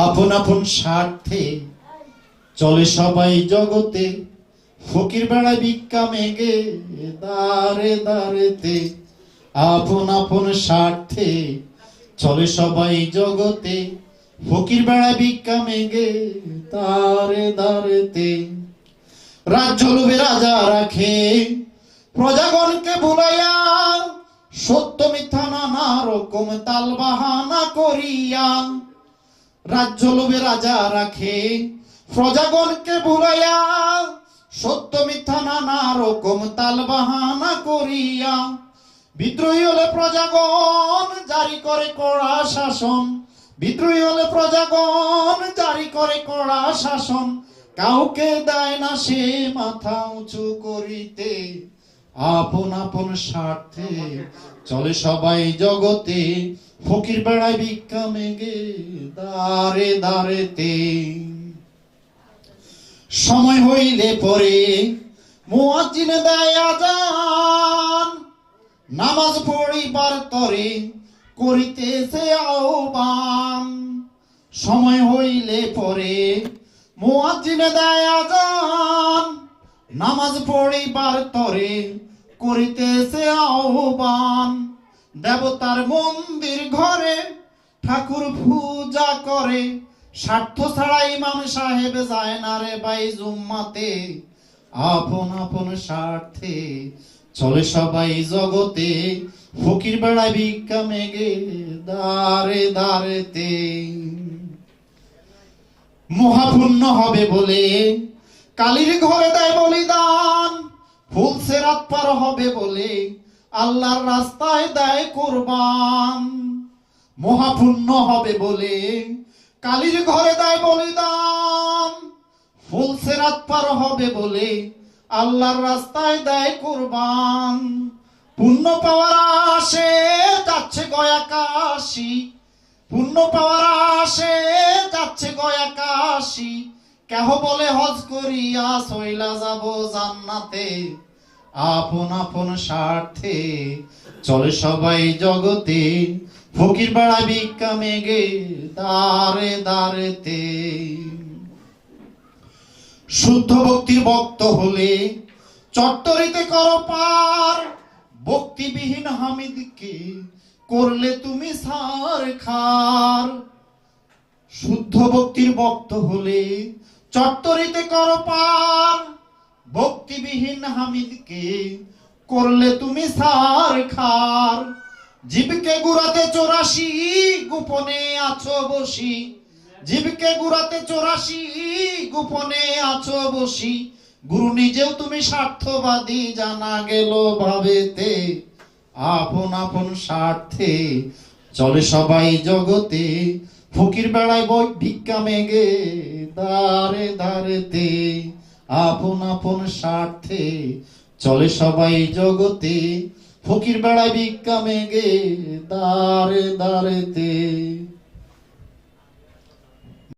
আপন আপন স্বার্থে চলে সবাই জগতে, ফকির বেড়ায় ভিক্ষা মেগে দাঁড়ে দাঁড়েতে। আপন আপন স্বার্থে চলে সবাই জগতে, ফকির বেড়ায় ভিক্ষা মেগে দাঁড়ে দাঁড়েতে। রাজ্য লোভে রাজা রাখে প্রজাগণকে ভুলাইয়া, সত্য মিথ্যা নানা রকম তাল বাহানা করিয়া। রাজ্য লোভে রাজা রাখে প্রজাগণকে ভুলাইয়া, সত্য মিথ্যা নানা রকম তাল বাহানা করিয়া। বিদ্রোহী হলে প্রজাগণ জারি করে কড়া শাসন, বিদ্রোহী হলে প্রজাগণ জারি করে কড়া শাসন। কাউকে দেয় না সে মাথা উঁচু করিতে, আপন আপন স্বার্থে চলে সবাই জগতে, ফকির বেড়ায় ভিক্ষা মেগে দাঁড়ে দাঁড়েতে। সময় হইলে পরে মুয়াজ্জিন দেয় আযান, নামাজ পড়িবার তরে করিতেছে আহ্বান। সময় হইলে পরে মুয়াজ্জিন দেয় আযান, নামাজ পড়িবার তরে করিতেছে আহ্বান। দেবতার মন্দির ঘরে ঠাকুর পূজা করে, স্বার্থ ছাড়া ইমাম সাহেব যায় না রে ভাই জুম্মাতে। আপন আপন স্বার্থে চলে সবাই জগতে, ফকির বেড়ায় ভিক্ষা মেগে দাঁড়ে দাঁড়েতে। মহাপুণ্য হবে বলে কালীর ঘরে দেয় বলিদান, ফুলসে রাত পার হবে বলে আল্লাহর রাস্তায় দেয় কুরবান। মহাপুণ্য হবে বলে কালীর ঘরে দেয় বলিদান, ফুলসে রাত পার হবে বলে আল্লাহর রাস্তায় দেয় কুরবান। পুণ্য পাওয়ার আসে যাচ্ছে গয়া কাশি, পুণ্য পাওয়ার আসে যাচ্ছে গয়া কাশি। কেহ বলে হজ করিয়া সইলা যাব জান্নাতে, আপন আপন স্বার্থে চলে সবাই জগতে, ফকির বেড়ায় ভিক্ষা মেগে দাঁড়ে দাঁড়েতে। শুদ্ধ ভক্তির ভক্ত হলে চত্বরিতে করো পার, ভক্তিবিহীন হামিদকে করলে তুমি সার খার। শুদ্ধ ভক্তির ভক্ত হলে চত্বরিতে করো পার, ভক্তিবিহীন হামিদকে করলে তুমি সার খার। জীবকে গুড়াতে 84 গোপনে আছো বসি, জীবকে গুড়াতে 84 গোপনে আছো বসি। গুরু নিজেও তুমি স্বার্থবাদী জানা গেল ভাবেতে, আপন আপন স্বার্থে চলে সবাই জগতে, ফকির বেড়ায় বই ভিক্ষা মেগে দাঁড়ে দাঁড়েতে। আপন আপন স্বার্থে চলে সবাই জগতে, ফকির বেড়ায় ভিক্ষা মেগে দাঁড়ে দাঁড়েতে।